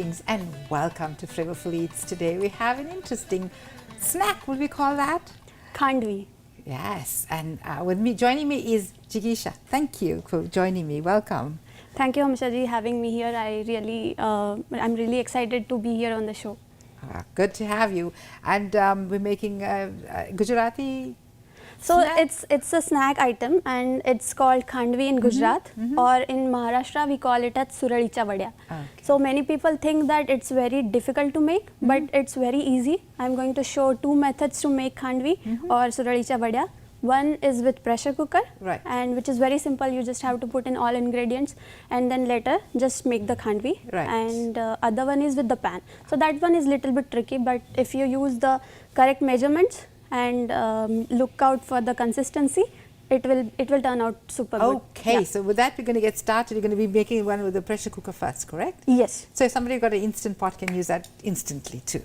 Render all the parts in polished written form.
Greetings and welcome to Flavorful Eats. Today we have an interesting snack, would we call that? Khandvi. Yes, and joining me is Jigisha. Thank you for joining me. Welcome. Thank you, Amisha ji, having me here. I'm really excited to be here on the show. Good to have you. And we're making Gujarati. So snack? it's a snack item and it's called Khandvi in Gujarat, or in Maharashtra we call it as Surali Vadya. Okay. So many people think that it's very difficult to make, but it's very easy. I'm going to show two methods to make Khandvi or Surali Vadya. One is with pressure cooker, Right. and which is very simple. You just have to put in all ingredients and then later just make the Khandvi. Right. And other one is with the pan. So that one is little bit tricky, but if you use the correct measurements and look out for the consistency, it will turn out super good. Okay, Yeah. so with that we're going to get started. You're going to be making one with the pressure cooker first, correct? Yes. So if somebody got an instant pot, can use that instantly too.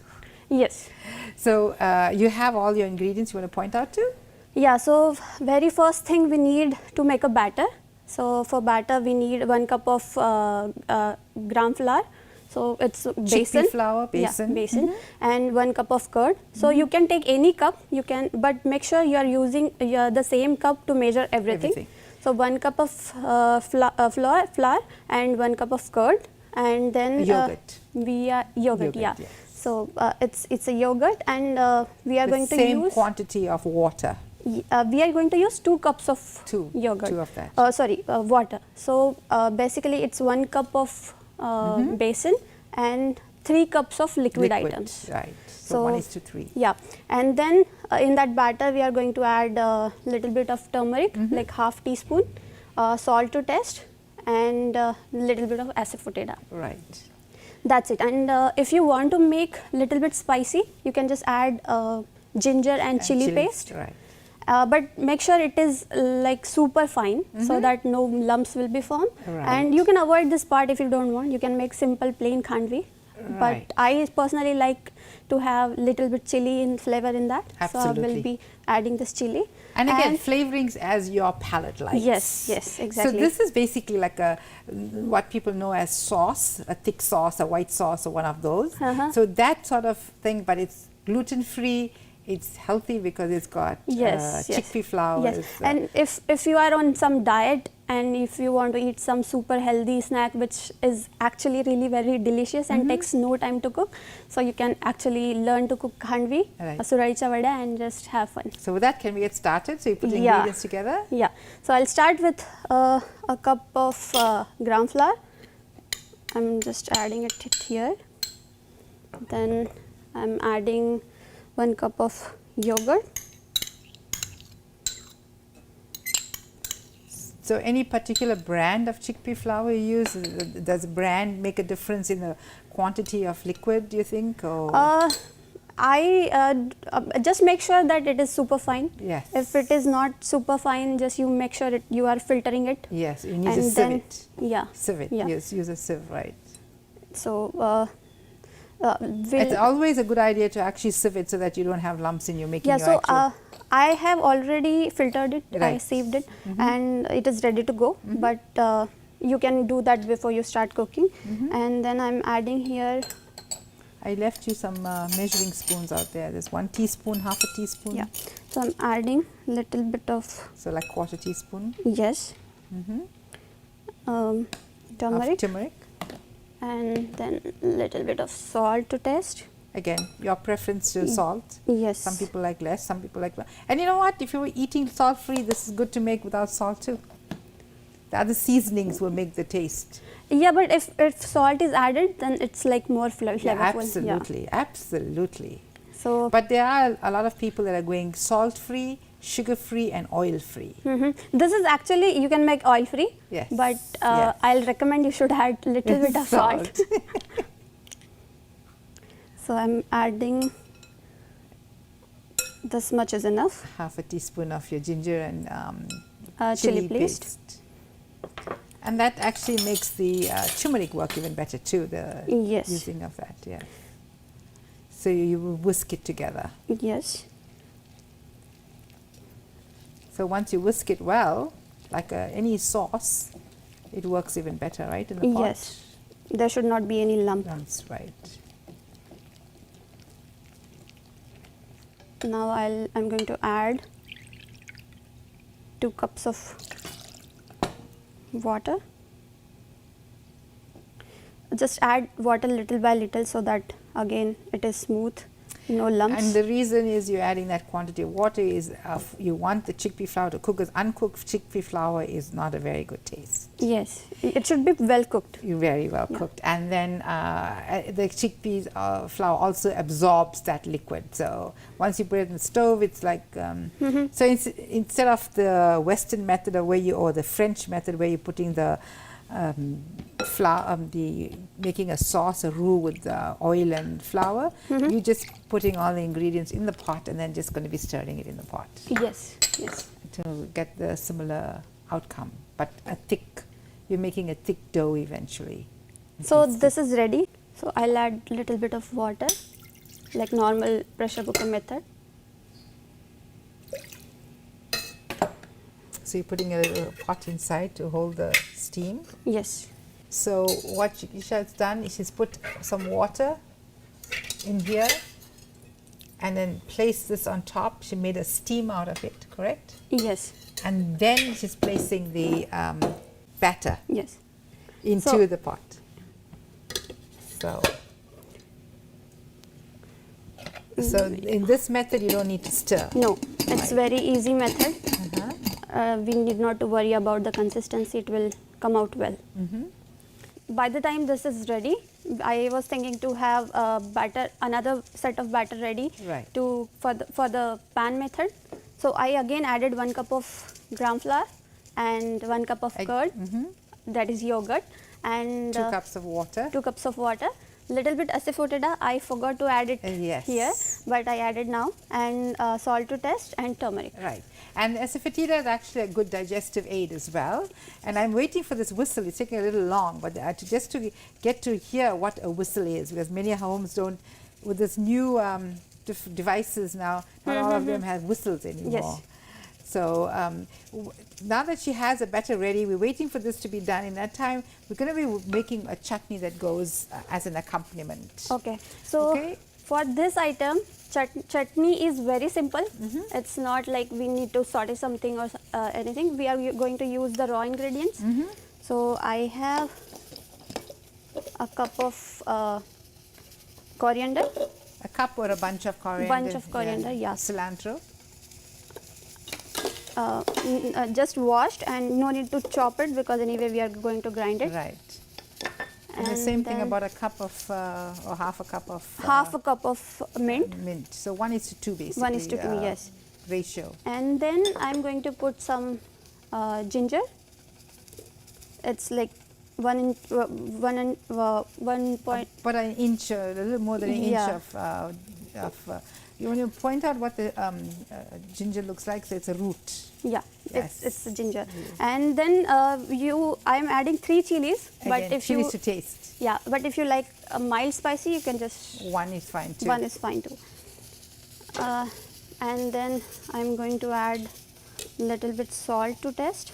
Yes. So you have all your ingredients you want to point out to? Yeah, so very first thing we need to make a batter. So for batter we need 1 cup of gram flour. So it's besan. Chickpea flour, besan. Yeah, besan. And 1 cup of curd. So you can take any cup, but make sure you are using the same cup to measure everything. So 1 cup of flour and 1 cup of curd, and then yogurt. Yogurt, yeah. Yes. So it's a yogurt, and we are going to same use quantity of water. we are going to use 2 cups of yogurt. 2 of that. Water. So basically it's 1 cup of besan and 3 cups of liquid items. Right. So 1:3. Yeah, and then in that batter we are going to add a little bit of turmeric, like half teaspoon, salt to taste, and little bit of asafoetida. Right. That's it. And if you want to make little bit spicy, you can just add ginger and chilli paste. Right. But make sure it is like super fine, so that no lumps will be formed. Right. And you can avoid this part if you don't want. You can make simple plain Khandvi. Right. But I personally like to have little bit chilli in flavor in that. Absolutely. So I will be adding this chilli. And again, flavorings as your palate likes. Yes, exactly. So this is basically like what people know as sauce, a thick sauce, a white sauce, or one of those. So that sort of thing, but it's gluten-free. It's healthy because it's got chickpea flour. Yes, and if you are on some diet and if you want to eat some super healthy snack which is actually really very delicious and takes no time to cook, so you can actually learn to cook Khandvi, Surali Vadya, and just have fun. So with that, can we get started? So you put the ingredients together? Yeah. So I'll start with a cup of gram flour. I'm just adding it here. Then I'm adding 1 cup of yogurt. So any particular brand of chickpea flour you use? Does brand make a difference in the quantity of liquid, do you think? Or? I just make sure that it is super fine. Yes. If it is not super fine, just you make sure you are filtering it. Yes, you need to sieve it. Yeah. Sieve it, yeah. yes, use a sieve, right. So it's always a good idea to actually sieve it so that you don't have lumps in your making your actual. I have already filtered it, I sieved it, and it is ready to go. But you can do that before you start cooking. And then I'm adding here. I left you some measuring spoons out there. There's 1 teaspoon, half a teaspoon. Yeah. So I'm adding little bit of. So like 1/4 teaspoon. Yes. Turmeric. Of turmeric. And then little bit of salt to taste. Again, your preference to salt. Yes. Some people like less, some people like more. And you know what? If you were eating salt free, this is good to make without salt too. The other seasonings will make the taste. Yeah, but if salt is added, then it's like more flavorful. Yeah, absolutely, absolutely. So, but there are a lot of people that are going salt free, sugar free, and oil free. This is actually, you can make oil free. Yes. But I'll recommend you should add little bit of salt. So I'm adding this much is enough. Half a teaspoon of your ginger and chilli paste. And that actually makes the turmeric work even better too, the using of that, yeah. So you whisk it together. Yes. So once you whisk it well, like any sauce, it works even better, right, in the pot? Yes. There should not be any lump. That's right. Now I'm going to add 2 cups of water. Just add water little by little so that again it is smooth, no lumps. And the reason is you're adding that quantity of water is you want the chickpea flour to cook, because uncooked chickpea flour is not a very good taste. Yes, it should be well cooked. Very well cooked. And then the chickpeas flour also absorbs that liquid. So once you put it in the stove, it's like, so instead of the Western method of or the French method where you're putting the flour, making a sauce, a roux with oil and flour, you're just putting all the ingredients in the pot and then just going to be stirring it in the pot. Yes, yes. To get the similar outcome, but you're making a thick dough eventually. So this is ready. So I'll add little bit of water, like normal pressure cooker method. So you're putting a little pot inside to hold the steam. Yes. So what Jigisha has done is she's put some water in here and then placed this on top. She made a steam out of it, correct? Yes. And then she's placing the batter into the pot. So in this method you don't need to stir. No, it's very easy method. We need not to worry about the consistency, it will come out well. By the time this is ready, I was thinking to have another set of batter ready for the pan method. So I again added 1 cup of gram flour and 1 cup of curd, that is yogurt, and 2 cups of water. 2 cups of water. Little bit asafoetida, I forgot to add it here, but I added now, and salt to taste and turmeric. Right. And asafoetida is actually a good digestive aid as well. And I'm waiting for this whistle. It's taking a little long, but just to get to hear what a whistle is, because many homes don't, with this new devices now, not all of them have whistles anymore. Yes. So now that she has a batter ready, we're waiting for this to be done. In that time, we're going to be making a chutney that goes as an accompaniment. Okay. So for this item, chutney is very simple. It's not like we need to saute something or anything. We are going to use the raw ingredients. So I have a cup of coriander. A cup or a bunch of coriander? Bunch of coriander, yeah. Cilantro? Just washed, and no need to chop it because anyway we are going to grind it. Right. And the same thing about a cup of, or half a cup of... half a cup of mint. Mint. So 1:2 basically. 1:2, yes. Ratio. And then I'm going to put some ginger. It's like 1 point... But an inch, a little more than an inch of you want to point out what the ginger looks like? So it's a root. Yeah, it's a ginger. And then I'm adding 3 chillies. Again, but if chillies to taste. Yeah, but if you like a mild spicy, you can just... 1 is fine too. 1 is fine too. And then I'm going to add little bit salt to taste.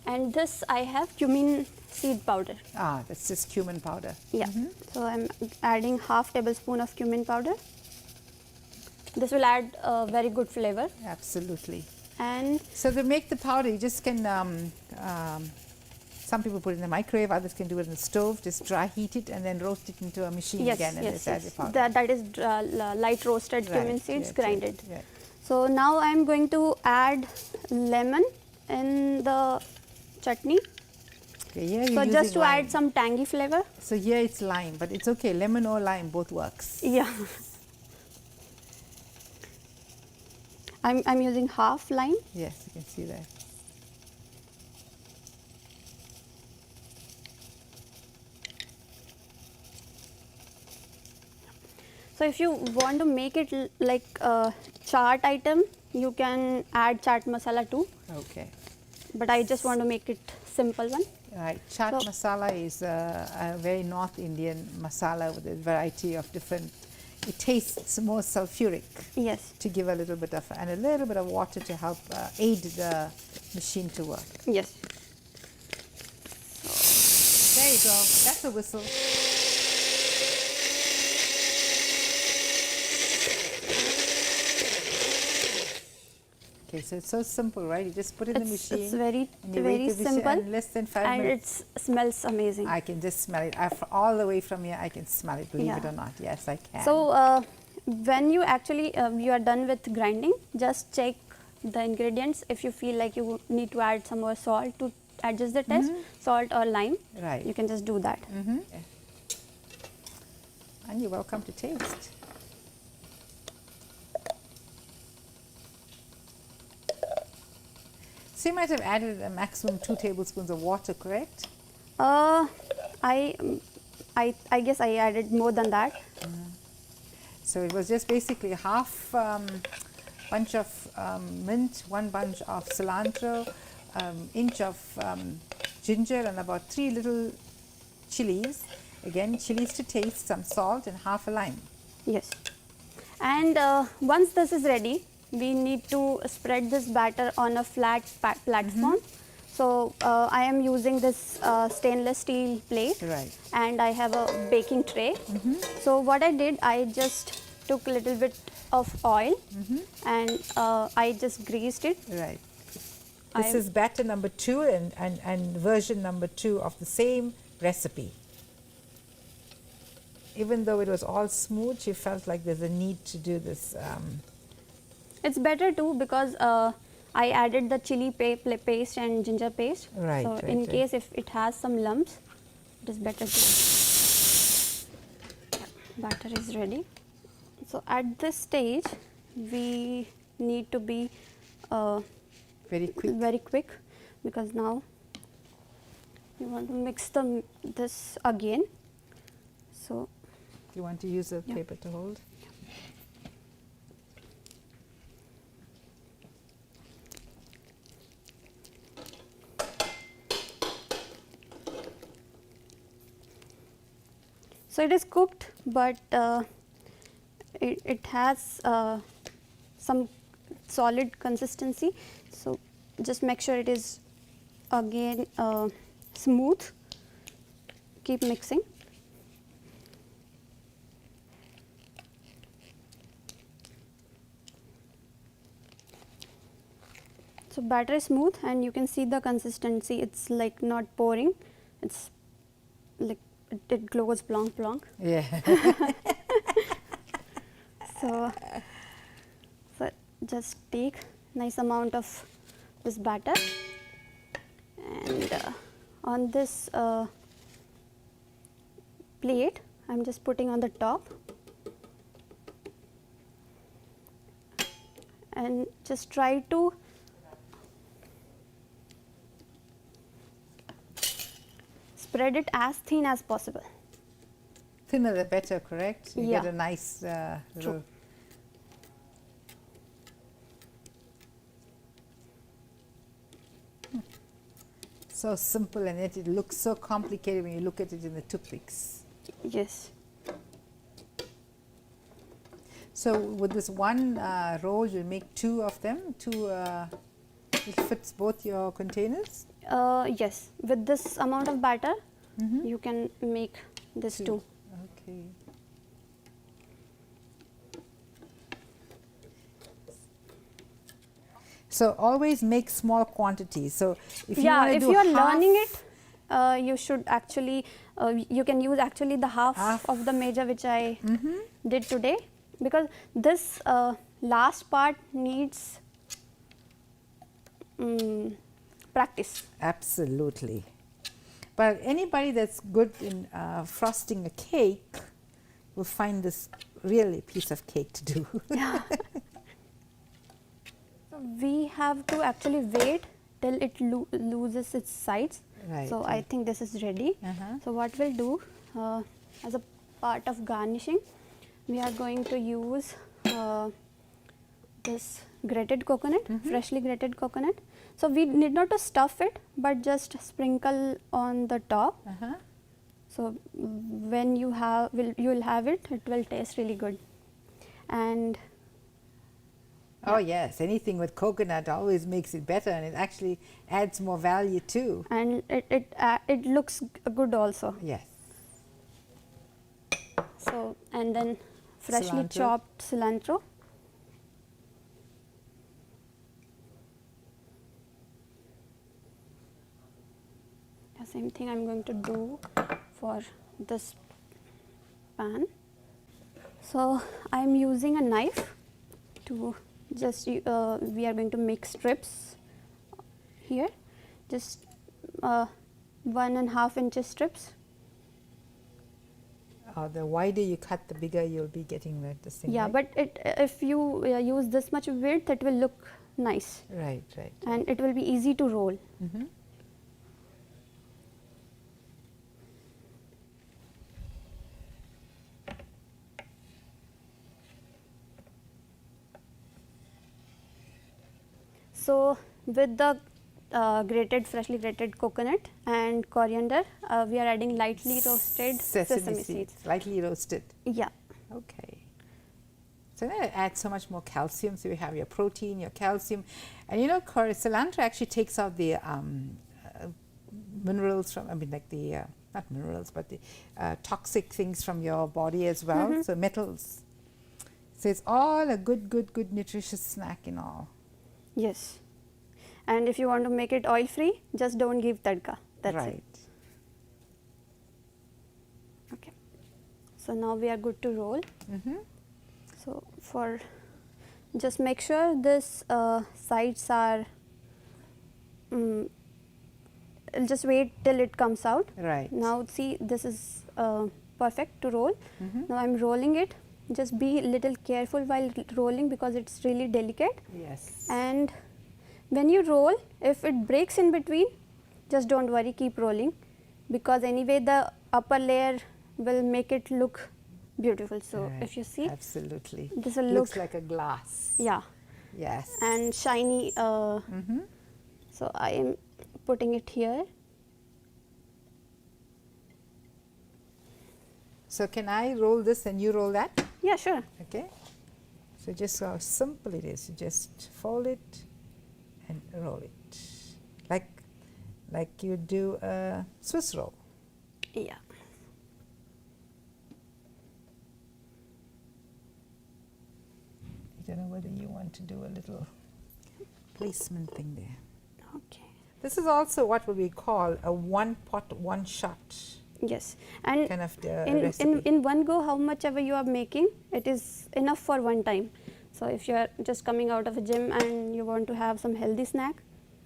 And this I have cumin seed powder. Ah, that's just cumin powder. Yeah. So I'm adding half tablespoon of cumin powder. This will add a very good flavor. Absolutely. And so to make the powder, you just can, some people put it in the microwave, others can do it in the stove, just dry heat it and then roast it into a machine again and just add the powder. That is light roasted cumin seeds grinded. So now I'm going to add lemon in the chutney. Okay, so just to add some tangy flavor. So here it's lime, but it's okay, lemon or lime both works. Yeah. I'm using half lime. Yes, you can see that. So if you want to make it like a chaat item, you can add chaat masala too. Okay. But I just want to make it simple one. Right. Chaat masala is a very North Indian masala with a variety of different it tastes more sulfuric. Yes. To give a little bit of, and a little bit of water to help aid the machine to work. Yes. There you go. That's a whistle. Okay, so it's so simple, right? You just put it in the machine. It's very, and you very wait simple. And less than 5 minutes. And it smells amazing. I can just smell it. All the way from here, I can smell it, believe it or not. Yes, I can. So, when you actually, you are done with grinding, just check the ingredients. If you feel like you need to add some more salt to adjust the taste, salt or lime, right, you can just do that. Yeah. And you're welcome to taste. So you might have added a maximum 2 tablespoons of water, correct? I guess I added more than that. So it was just basically half bunch of mint, 1 bunch of cilantro, inch of ginger, and about 3 little chillies. Again, chillies to taste, some salt, and half a lime. Yes. And once this is ready, we need to spread this batter on a flat platform. So I am using this stainless steel plate, right, and I have a baking tray. So what I did, I just took a little bit of oil and I just greased it. Right. This is batter number 2 and version number 2 of the same recipe. Even though it was all smooth, she felt like there's a need to do this. It's better too because I added the chili paste and ginger paste. Right. So in case if it has some lumps, it is better to. Batter is ready. So at this stage, we need to be very quick, because now you want to mix this again. So you want to use a paper to hold. So it is cooked, but it has some solid consistency. So just make sure it is again smooth. Keep mixing. So batter is smooth, and you can see the consistency. It's like not pouring. It's like it glows plonk. Yeah. So just take nice amount of this batter, and on this plate, I'm just putting on the top, and just try to spread it as thin as possible. Thinner the better, correct? You Yeah. get a nice little. So simple, and yet it looks so complicated when you look at it in the toothpicks. Yes. So with this one roll, you'll make 2 of them. It fits both your containers? Yes. With this amount of batter, you can make this 2. Okay. So always make small quantities. So if you want to do if you are half, learning it, you should actually you can use actually the half of the measure which I did today, because this last part needs practice. Absolutely. But anybody that's good in frosting a cake will find this really a piece of cake to do. We have to actually wait till it loses its sides. Right. So I think this is ready. So what we'll do as a part of garnishing, we are going to use this grated coconut, freshly grated coconut. So we need not to stuff it, but just sprinkle on the top. So when you will have it, it will taste really good. And oh yes, anything with coconut always makes it better, and it actually adds more value too. and it looks good also. Yes. So, and then freshly Cilantro. chopped cilantro. The same thing I'm going to do for this pan. So I'm using a knife to just we are going to make strips here, just 1.5 inch strips. The wider you cut, the bigger you'll be getting this thing. Yeah, right? but if you use this much width, it will look nice. Right, right. And it will be easy to roll. Mm-hmm. So with the freshly grated coconut and coriander, we are adding lightly roasted sesame seeds. Lightly roasted. Yeah. Okay. So that adds so much more calcium. So you have your protein, your calcium, and you know, cilantro actually takes out the minerals from. I mean, like the not minerals, but the toxic things from your body as well. Mm-hmm. So metals. So it's all a good nutritious snack in all. Yes. And if you want to make it oil free, just don't give tadka. That's right. it. Okay. So now we are good to roll. Mm-hmm. So for just make sure this sides are. Just wait till it comes out. Right. Now see, this is perfect to roll. Mm-hmm. Now I'm rolling it. Just be a little careful while rolling because it's really delicate. Yes. And when you roll, if it breaks in between, just don't worry, keep rolling, because anyway the upper layer will make it look beautiful. So right. if you see, absolutely, this will looks look like a glass. yeah. Yes. And shiny. Mm-hmm. So I am putting it here. So can I roll this and you roll that? Yeah, sure. Okay. So just how simple it is. You just fold it and roll it, like you do a Swiss roll. Yeah. I don't know whether you want to do a little placement thing there. Okay. This is also what we call a one pot, one shot Yes. And kind of in one go, how much ever you are making, it is enough for one time. So if you are just coming out of a gym and you want to have some healthy snack,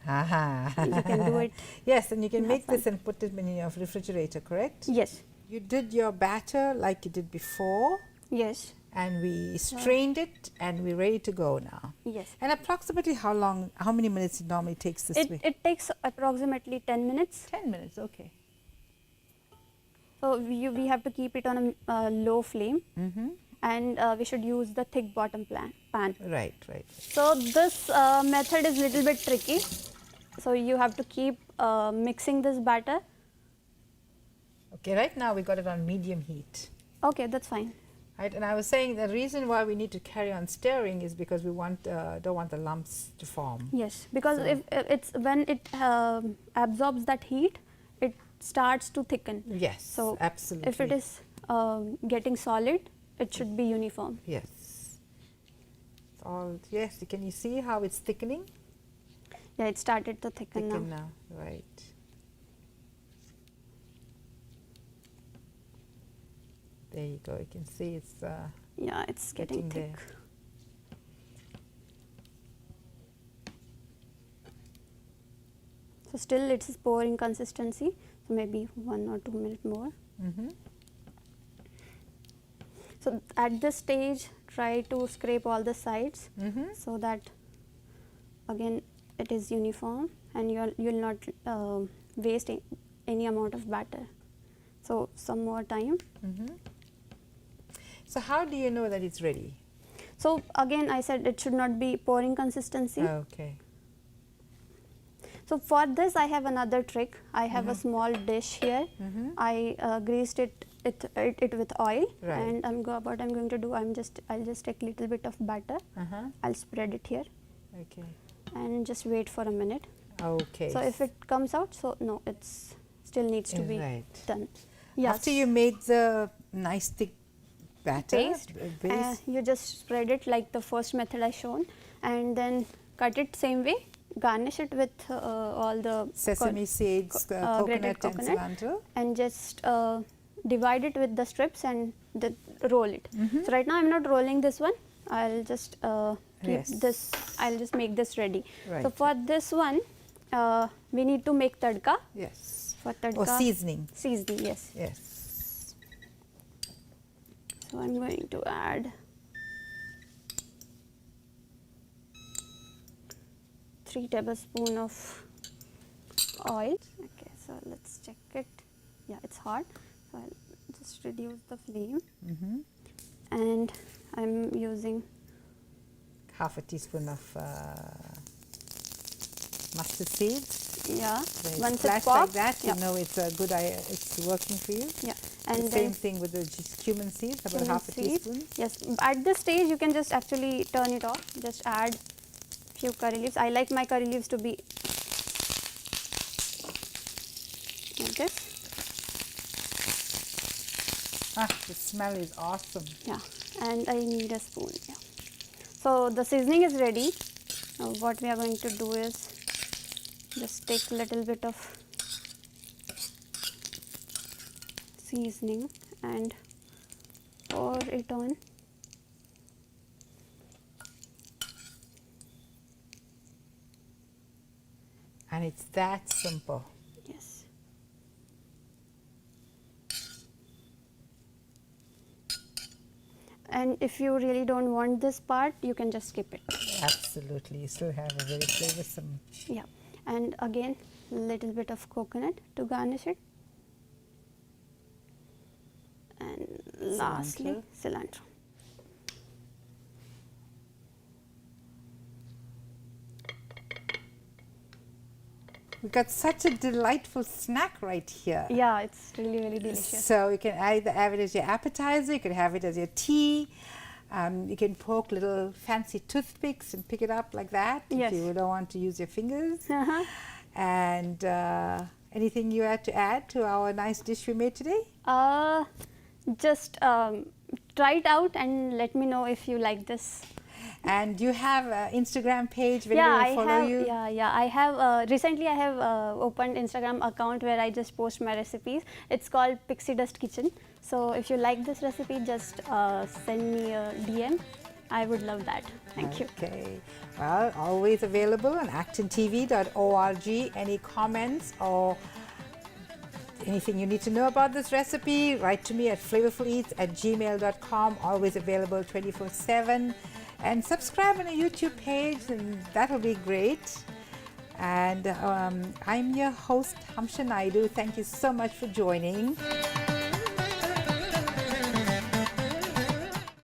you can do it. Yes, and you can and make have this and put it in your refrigerator, correct? Yes. You did your batter like you did before, Yes. and we strained it, and we're ready to go now. Yes. And approximately how many minutes it normally takes this way? It takes approximately 10 minutes. 10 minutes, okay. So we have to keep it on a low flame, and we should use the thick bottom pan. Right, right. So this method is little bit tricky. So you have to keep mixing this batter. Okay, right now we got it on medium heat. Okay, that's fine. Right, and I was saying the reason why we need to carry on stirring is because we don't want the lumps to form. Yes, because So- if it's when it absorbs that heat, it starts to thicken. Yes, So absolutely. if it is getting solid, it should be uniform. Yes. It's all, yes, can you see how it's thickening? Yeah, it started to thicken now. Now, right. There you go, you can see it's Yeah, it's getting Getting thick. there. So still it's pouring consistency. So maybe 1 or 2 minutes more. So at this stage, try to scrape all the sides so that again it is uniform and you'll not waste any amount of batter. So some more time. So how do you know that it's ready? So again I said it should not be pouring consistency. Okay. So for this I have another trick. I have a small dish here. I greased it it with oil. Right. And what I'm going to do, I'll just take a little bit of batter. I'll spread it here. Okay. And just wait for a minute. Okay. So if it comes out, so no, it's still needs to be done. Yes. After you made the nice thick batter paste, base, you just spread it like the first method I shown, and then cut it same way. Garnish it with all the sesame seeds, grated coconut, and cilantro, and just divide it with the strips and roll it. So right now I'm not rolling this one. I'll just keep this. I'll just make this ready. Right. So for this one, we need to make tadka. Yes. For tadka. Or seasoning. Seasoning, yes. Yes. So I'm going to add 3 tablespoons of oil. Okay, so let's check it. Yeah, it's hot. So I'll just reduce the flame. And I'm using half a teaspoon of mustard seeds. Yeah. Once it pops, like that, you know it's a good. It's working for you. Yeah. And the same thing with the cumin seeds, about half a teaspoon. Yes. At this stage, you can just actually turn it off. Just add few curry leaves. I like my curry leaves to be like this. The smell is awesome. Yeah, and I need a spoon. Yeah. So the seasoning is ready. Now what we are going to do is just take a little bit of seasoning and pour it on. And it's that simple. Yes. And if you really don't want this part, you can just skip it. Absolutely. You still have a very flavorsome. Yeah. And again, little bit of coconut to garnish it. And lastly, cilantro. We've got such a delightful snack right here. Yeah, it's really, really delicious. So you can either have it as your appetizer, you can have it as your tea. You can poke little fancy toothpicks and pick it up like that if you don't want to use your fingers. And anything you had to add to our nice dish we made today? Just try it out and let me know if you like this. And you have an Instagram page where people follow you? Yeah. I have recently I have opened Instagram account where I just post my recipes. It's called Pixie Dust Kitchen. So if you like this recipe, just send me a DM. I would love that. Thank you. Okay. Well, always available on ActonTV.org. Any comments or anything you need to know about this recipe, write to me at flavorfuleats@gmail.com. Always available 24/7. And subscribe on our YouTube page, and that'll be great. And I'm your host, Hamsha Naidu. Thank you so much for joining.